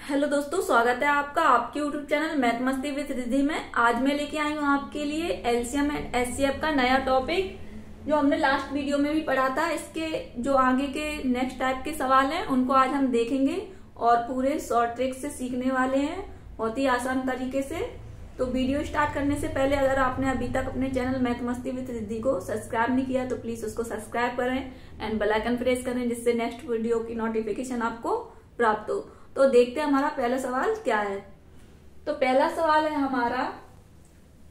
Hello दोस्तों, स्वागत है आपका आपके यूट्यूब चैनल मैथ मस्ती विद रिद्धि में। आज मैं लेके आई हूँ आपके लिए एलसीएम एंड एचसीएफ का नया टॉपिक, जो हमने लास्ट वीडियो में भी पढ़ा था। इसके जो आगे के नेक्स्ट टाइप के सवाल हैं उनको आज हम देखेंगे और पूरे शॉर्ट ट्रिक से सीखने वाले हैं, बहुत ही आसान तरीके से। तो वीडियो स्टार्ट करने से पहले अगर आपने अभी तक अपने चैनल मैथ मस्ती विद रिद्धि को सब्सक्राइब नहीं किया तो प्लीज उसको सब्सक्राइब करें एंड बेल आइकन प्रेस करें, जिससे नेक्स्ट वीडियो की नोटिफिकेशन आपको प्राप्त हो। तो देखते हैं हमारा पहला सवाल क्या है। तो पहला सवाल है हमारा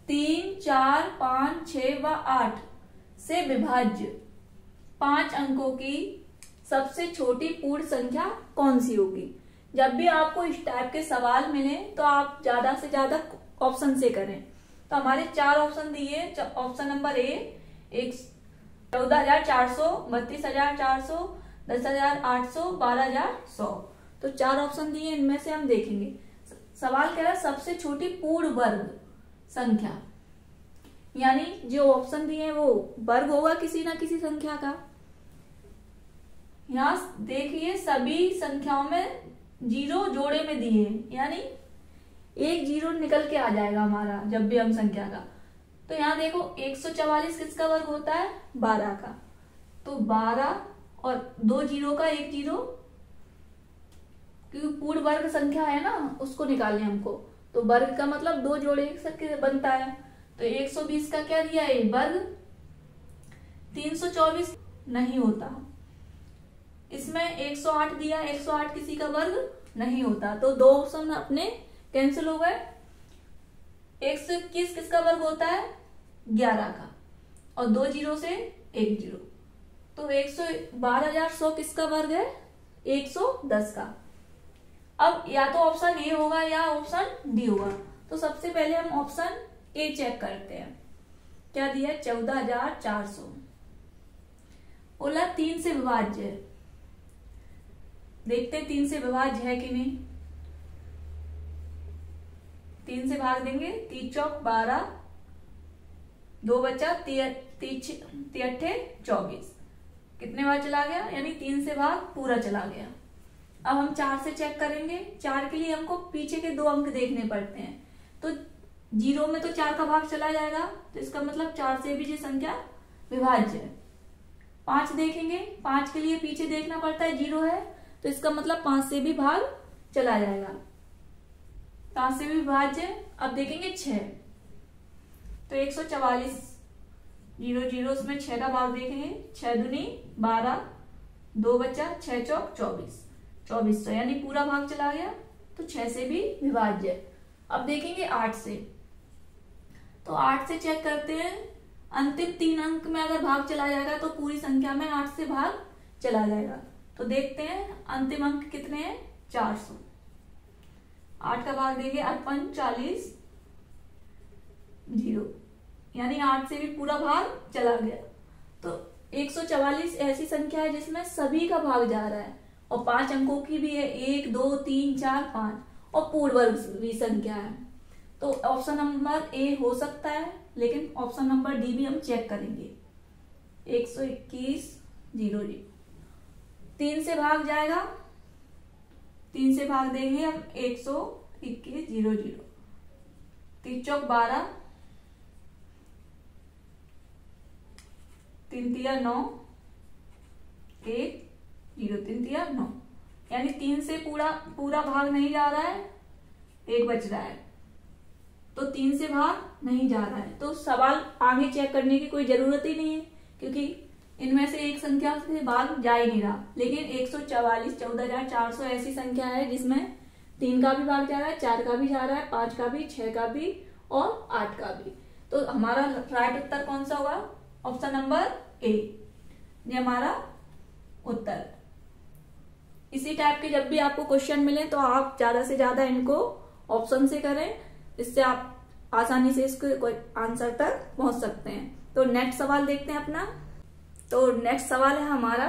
3, 4, 5, 6 व 8 से विभाज्य 5 अंकों की सबसे छोटी पूर्ण संख्या कौन सी होगी। जब भी आपको इस टाइप के सवाल मिले तो आप ज्यादा से ज्यादा ऑप्शन से करें। तो हमारे 4 ऑप्शन दिए। Option number A 14,400, 32,400, 10,800, 12,100। तो 4 ऑप्शन दिए, इनमें से हम देखेंगे। सवाल कह रहा है सबसे छोटी पूर्ण वर्ग संख्या, यानी जो ऑप्शन दिए वो वर्ग होगा किसी ना किसी संख्या का। यहां देखिए सभी संख्याओं में जीरो जोड़े में दिए हैं, यानी एक जीरो निकल के आ जाएगा हमारा जब भी हम संख्या का। तो यहाँ देखो 144 किसका वर्ग होता है, 12 का। तो 12 और 2 जीरो का 1 जीरो, क्योंकि पूर्ण वर्ग संख्या है ना, उसको निकालने हमको। तो वर्ग का मतलब 2 जोड़े से बनता है। तो 120 का क्या दिया है, वर्ग। 324 नहीं होता। इसमें 108 दिया, 108 किसी का वर्ग नहीं होता। तो 2 ऑप्शन अपने कैंसिल हो गए। 121 किसका वर्ग होता है, 11 का, और 2 जीरो से 1 जीरो। तो 12,100 किसका वर्ग है, 110 का। अब या तो ऑप्शन ए होगा या ऑप्शन डी होगा। तो सबसे पहले हम ऑप्शन ए चेक करते हैं। क्या दिया है, 14,400। बोला 3 से विभाज्य है। देखते हैं 3 से विभाज्य है कि नहीं। 3 से भाग देंगे, 3 चौक 12, 2 बचा 3 24। कितने बार चला गया, यानी 3 से भाग पूरा चला गया। अब हम 4 से चेक करेंगे। 4 के लिए हमको पीछे के 2 अंक देखने पड़ते हैं। तो 0 में तो 4 का भाग चला जाएगा, तो इसका मतलब 4 से भी ये संख्या विभाज्य है। 5 देखेंगे, 5 के लिए पीछे देखना पड़ता है, 0 है, तो इसका मतलब 5 से भी भाग चला जाएगा, 5 से भी विभाज्य। अब देखेंगे 6, तो 144 0 0, उसमें 6 का भाग देखेंगे। 6 दूनी 12, 2 बचा 6 चौक 24, 2400, यानी पूरा भाग चला गया। तो 6 से भी विभाज्य। अब देखेंगे 8 से। तो 8 से चेक करते हैं। अंतिम 3 अंक में अगर भाग चला जाएगा तो पूरी संख्या में 8 से भाग चला जाएगा। तो देखते हैं अंतिम अंक कितने हैं, 400। 8 का भाग देंगे 58, 40, 0, यानी 8 से भी पूरा भाग चला गया। तो 144 ऐसी संख्या है जिसमें सभी का भाग जा रहा है, और 5 अंकों की भी है, 1 2 3 4 5, और पूर्ण वर्ग भी संख्या है। तो ऑप्शन नंबर ए हो सकता है, लेकिन ऑप्शन नंबर डी भी हम चेक करेंगे। 121 0 3 से भाग जाएगा। 3 से भाग देंगे हम 121 0 0, 3 चौक 12, 3 तिया 9, 1 0, 3 तिया 9, यानी 3 से पूरा भाग नहीं जा रहा है, 1 बच रहा है। तो 3 से भाग नहीं जा रहा है, तो सवाल आगे चेक करने की कोई जरूरत ही नहीं है, क्योंकि इनमें से एक संख्या से भाग जा ही नहीं रहा। लेकिन 144 14,400 ऐसी संख्या है जिसमें 3 का भी भाग जा रहा है, 4 का भी जा रहा है, 5 का भी, 6 का भी और 8 का भी। तो हमारा राइट उत्तर कौन सा होगा, ऑप्शन नंबर ए, ये हमारा उत्तर। इसी टाइप के जब भी आपको क्वेश्चन मिले तो आप ज्यादा से ज्यादा इनको ऑप्शन से करें, इससे आप आसानी से इसके आंसर तक पहुंच सकते हैं। तो नेक्स्ट सवाल देखते हैं अपना। तो नेक्स्ट सवाल है हमारा,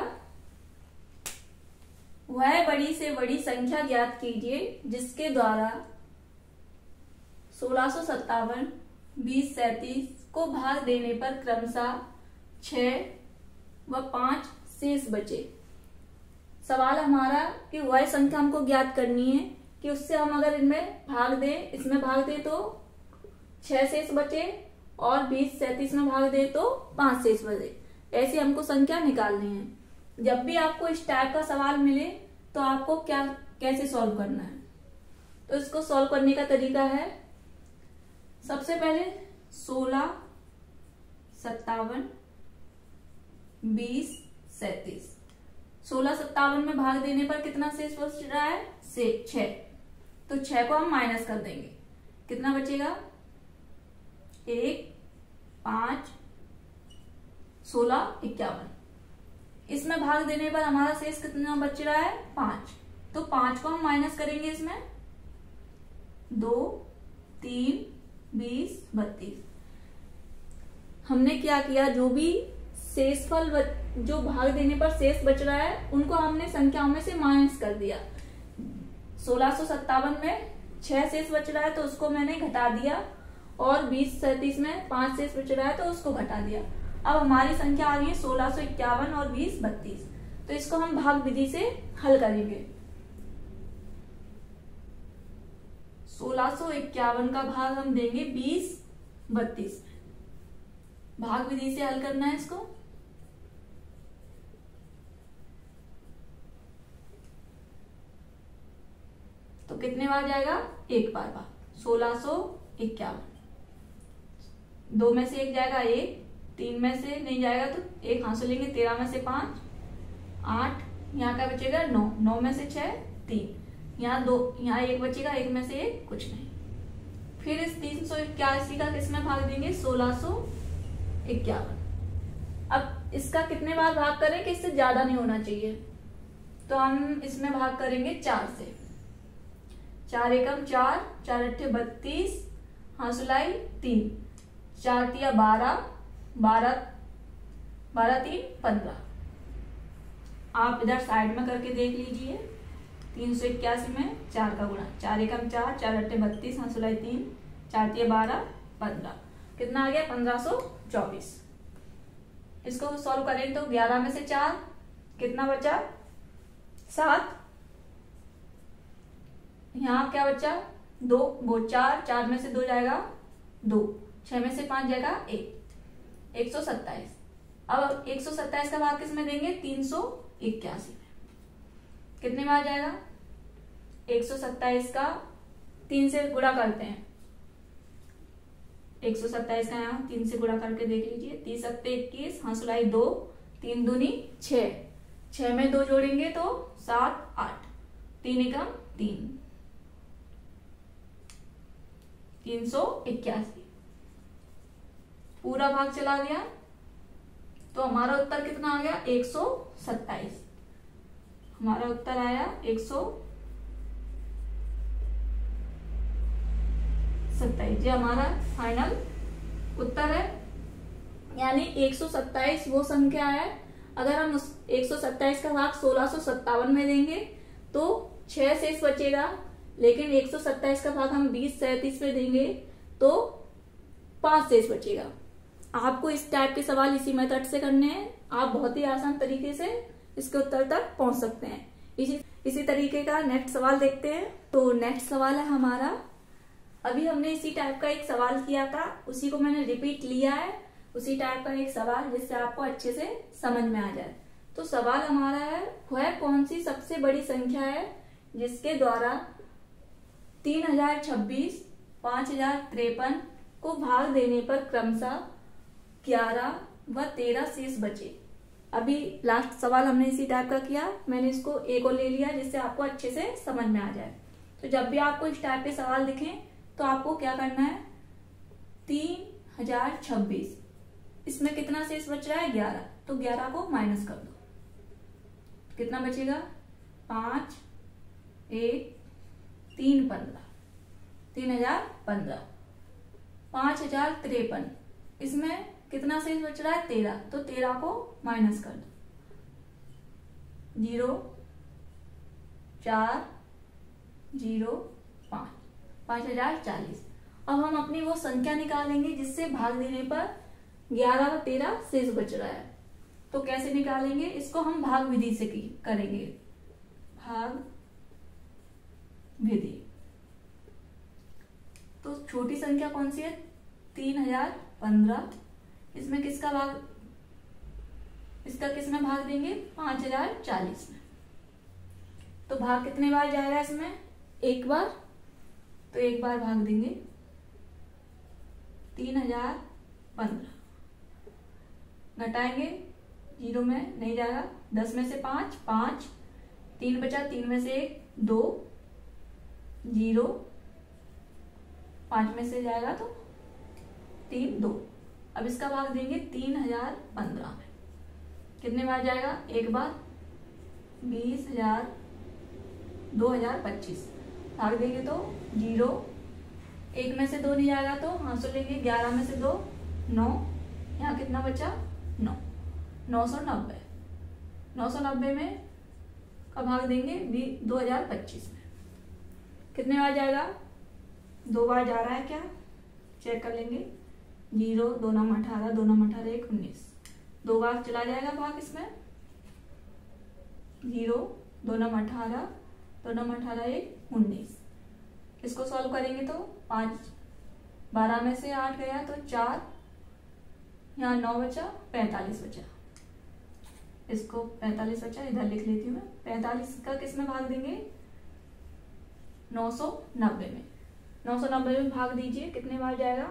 वह बड़ी से बड़ी संख्या ज्ञात कीजिए जिसके द्वारा 1657, 20, 37 को भाग देने पर क्रमशः 6 व 5 शेष बचे। सवाल हमारा कि वह संख्या हमको ज्ञात करनी है कि उससे हम अगर इनमें भाग दें, इसमें भाग दें तो 6 शेष बचे और 20 37 में भाग दें तो 5 शेष बचे। ऐसी हमको संख्या निकालनी है। जब भी आपको इस टाइप का सवाल मिले तो आपको कैसे सॉल्व करना है, तो इसको सॉल्व करने का तरीका है, सबसे पहले 16, 57, 20, 37। 16, 57 में भाग देने पर कितना शेष बच रहा है? 6। तो 6 को हम माइनस कर देंगे, कितना बचेगा? 1, 5, 16, 51। इसमें भाग देने पर हमारा शेष कितना बच रहा है? 5। तो 5 को हम माइनस करेंगे इसमें, 2, 3, 20, 32। हमने क्या किया, जो भी शेषफल जो भाग देने पर शेष बच रहा है उनको हमने संख्याओं में से माइनस कर दिया। 1657 में 6 शेष बच रहा है तो उसको मैंने घटा दिया, और 20 37 में 5 शेष बच रहा है तो उसको घटा दिया। अब हमारी संख्या आ रही है 1651 और 20 32। तो इसको हम भाग विधि से हल करेंगे। 1651 का भाग हम देंगे 20 32 में। भाग विधि से हल करना है इसको। तो कितने बार जाएगा? एक बार भाग। 1651, 2 में से 1 जाएगा 1, 3 में से नहीं जाएगा तो 1 हाथ से लेंगे, 13 में से 5 8, यहाँ का बचेगा 9, 9 में से 6 3, यहाँ 2, यहाँ 1 बचेगा, 1 में से 1 कुछ नहीं। फिर इस 381 का किसमें भाग देंगे? 1651। अब इसका कितने बार भाग करें कि इससे ज्यादा नहीं होना चाहिए, तो हम इसमें भाग करेंगे 4 से। 4 एकम 4, 4 अट्ठे 32, हासुलाई 3, 4 तिया 12, 12 3 15। आप इधर साइड में करके देख लीजिए। 381 में 4 का गुणा, 4 एकम 4, 4 अट्ठे 32, हासुलाई 3, 4 तिया 12 15। कितना आ गया? 1524। इसको सॉल्व करें तो 11 में से 4 कितना बचा? 7। यहाँ क्या बचा? 2, वो 4, 4 में से 2 जाएगा 2, 6 में से 5 जाएगा 1, 127। अब 127 का भाग किस में देंगे? 381 में। कितने बार जाएगा? 127 का 3 से गुणा करते हैं। 127 का यहाँ 3 से गुणा करके देख लीजिए। 30 सत्ते 21, हासुलाई 2, 3 दूनी 6, 6 में 2 जोड़ेंगे तो 7 8, 3 एकम 3, 381। पूरा भाग चला गया तो हमारा उत्तर कितना आ गया? 127। हमारा उत्तर आया 127। ये हमारा फाइनल उत्तर है। यानी 127 वो संख्या है, अगर हम उस 127 का भाग 1657 में देंगे तो 6 शेष बचेगा, लेकिन 127 का भाग हम 20 37 में देंगे तो 5 शेष बचेगा। आपको इस टाइप के सवाल इसी मेथड से करने हैं। आप बहुत ही आसान तरीके से इसके उत्तर तक पहुंच सकते हैं। इसी तरीके का नेक्स्ट सवाल देखते हैं। तो नेक्स्ट सवाल है हमारा, अभी हमने इसी टाइप का एक सवाल किया था, उसी को मैंने रिपीट लिया है, उसी टाइप का एक सवाल जिससे आपको अच्छे से समझ में आ जाए। तो सवाल हमारा है, वह कौन सी सबसे बड़ी संख्या है जिसके द्वारा 3026, 5053 को भाग देने पर क्रमशः 11 व 13 शेष बचे। अभी लास्ट सवाल हमने इसी टाइप का किया, मैंने इसको ए को ले लिया जिससे आपको अच्छे से समझ में आ जाए। तो जब भी आपको इस टाइप के सवाल दिखें तो आपको क्या करना है? 3026, इसमें कितना शेष बच रहा है? 11, तो 11 को माइनस कर दो, कितना बचेगा? 5 1 3 15, 3015। 5053, इसमें कितना शेष बच रहा है? 13, तो 13 को माइनस कर दो, 0 4 0 5, 5040। अब हम अपनी वो संख्या निकालेंगे जिससे भाग देने पर 11 व 13 शेष बच रहा है। तो कैसे निकालेंगे इसको? हम भाग विधि से करेंगे। भाग विधि। तो छोटी संख्या कौन सी है? 3015। इसमें किसका भाग, इसका किसमें भाग देंगे? 5040 में। तो भाग कितने बार जाएगा इसमें? एक बार। तो एक बार भाग देंगे 3015। घटाएंगे, 0 में नहीं जाएगा, 10 में से 5 5, 3 बचा, 3 में से 1 2, 0, 5 में से जाएगा तो 3 2। अब इसका भाग देंगे 3015 में। कितने बार जाएगा? एक बार। 20,000 2025 भाग देंगे तो 0, 1 में से 2 नहीं जाएगा तो हाँसो लेंगे, 11 में से 2 9, यहाँ कितना बचा? 9, 990। 990 में का भाग देंगे 2025 में। कितने बार जाएगा? 2 बार जा रहा है क्या? चेक कर लेंगे। 0 2 9 18, 2 9 18 1 19, 2 बार चला जाएगा भाग इसमें। 0 2 9 18, 2 9 18 1 19। इसको सॉल्व करेंगे तो 5 12 में से 8 गया तो 4, यहाँ 9 बचा, 45 बचा। इसको 45 बचा, इधर लिख लेती हूँ मैं। 45 का किस में भाग देंगे? 990 में। 990 में भाग दीजिए, कितने बार जाएगा?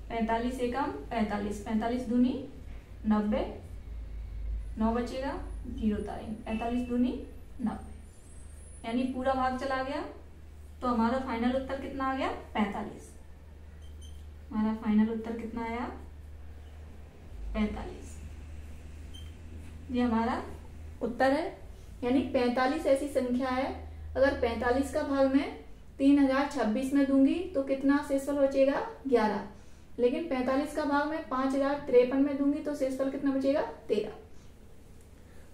45 एकम 45, 45 दूनी 90, 9 बचेगा, 0 उतारेंगे, 45 दूनी 90, यानी पूरा भाग चला गया। तो हमारा फाइनल उत्तर कितना आ गया? 45। हमारा फाइनल उत्तर कितना आया? 45। ये हमारा उत्तर है। यानी 45 ऐसी संख्या है, अगर 45 का भाग मैं 3026 में दूंगी तो कितना शेषफल बचेगा? 11। लेकिन 45 का भाग मैं 5053 में दूंगी तो शेषफल कितना बचेगा? 13।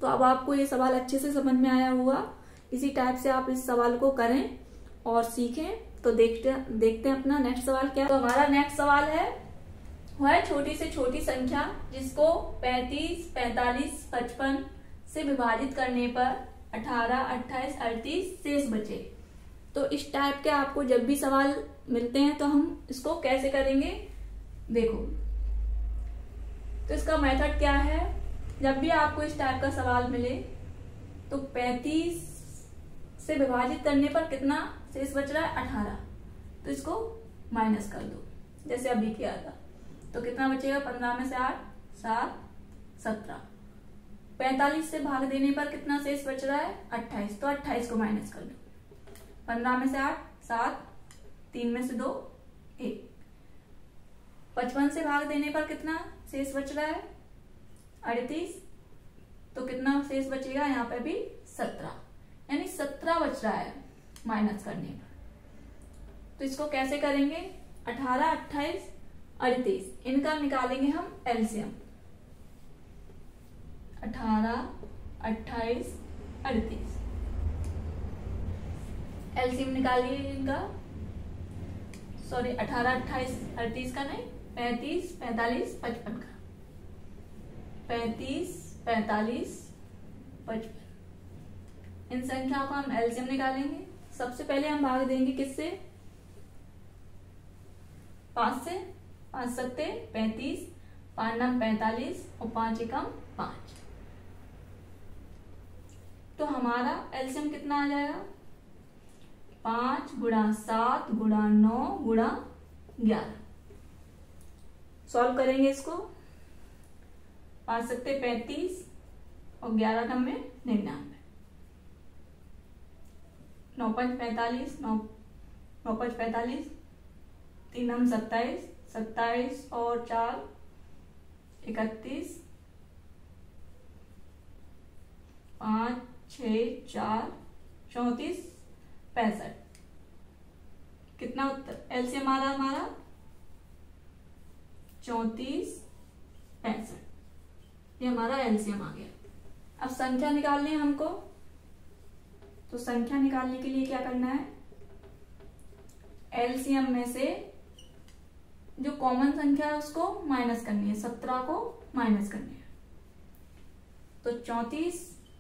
तो अब आपको ये सवाल अच्छे से समझ में आया होगा। इसी टाइप से आप इस सवाल को करें और सीखें। तो देखते हैं अपना नेक्स्ट सवाल क्या है। तो हमारा नेक्स्ट सवाल है, वह छोटी से छोटी संख्या जिसको 35, 45, 55 से विभाजित करने पर 18, 28, 38 शेष बचे। तो इस टाइप के आपको जब भी सवाल मिलते हैं तो हम इसको कैसे करेंगे, देखो। तो इसका मेथड क्या है, जब भी आपको इस टाइप का सवाल मिले तो 35 से विभाजित करने पर कितना शेष बच रहा है? 18। तो इसको माइनस कर दो, जैसे अभी किया था। तो कितना बचेगा? 15 में से 8 7 17। 45 से भाग देने पर कितना शेष बच रहा है? 28। तो 28 को माइनस कर दो। 15 में से 8 7, 3 में से 2 1। 55 से भाग देने पर कितना शेष बच रहा है? 38। तो कितना शेष बचेगा? यहाँ पे भी 17, यानी 17 बच रहा है माइनस करने पर। तो इसको कैसे करेंगे? 18, 28, 38 इनका निकालेंगे हम एलसीएम। 18, 28, 38 एलसीएम निकालिए इनका। सॉरी 18, 28, 38 का नहीं, 35, 45, 55 का। 35, 45, 55 इन संख्याओं का हम एलसीएम निकालेंगे। सबसे पहले हम भाग देंगे किससे? 5 से। 5 सत्ते 35, 5 नम 45 और 5 एकम 5। तो हमारा एलसीएम कितना आ जाएगा? 5 गुणा 7 गुणा 9 गुणा 11। सॉल्व करेंगे इसको। 5 सत्ते 35 और 11 नम में 99। 9 5 45, 9 5 45, 3 नम 27, 27 और 4 31, 5 6 4 34 65। कितना उत्तर एलसीएम आ रहा हमारा? 34 65। ये हमारा एलसीएम आ गया। अब संख्या निकालनी है हमको। तो संख्या निकालने के लिए क्या करना है? एलसीएम में से जो कॉमन संख्या है उसको माइनस करनी है, 17 को माइनस करनी है। तो 34,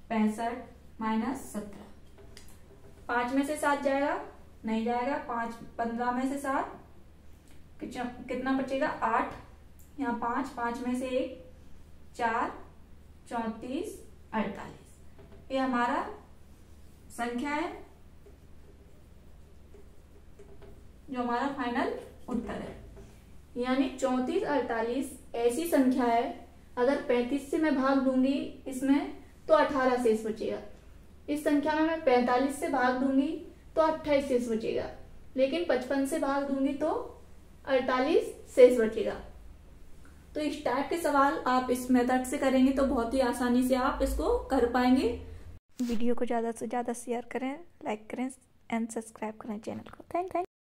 65, -17। 5 में से 7 जाएगा, नहीं जाएगा। 15 में से 7 कितना बचेगा? 8। यहाँ 5 में से 1 4, 34, 48। ये हमारा संख्या है जो हमारा फाइनल उत्तर है। यानी 34, 48 ऐसी संख्या है, अगर 35 से मैं भाग दूंगी इसमें तो 18 शेष बचेगा। इस संख्या में मैं 45 से भाग दूंगी तो 28 शेष बचेगा, लेकिन 55 से भाग दूंगी तो 48 शेष बचेगा। तो इस टाइप के सवाल आप इस मेथड से करेंगे तो बहुत ही आसानी से आप इसको कर पाएंगे। वीडियो को ज़्यादा से ज़्यादा शेयर करें, लाइक करें एंड सब्सक्राइब करें चैनल को। थैंक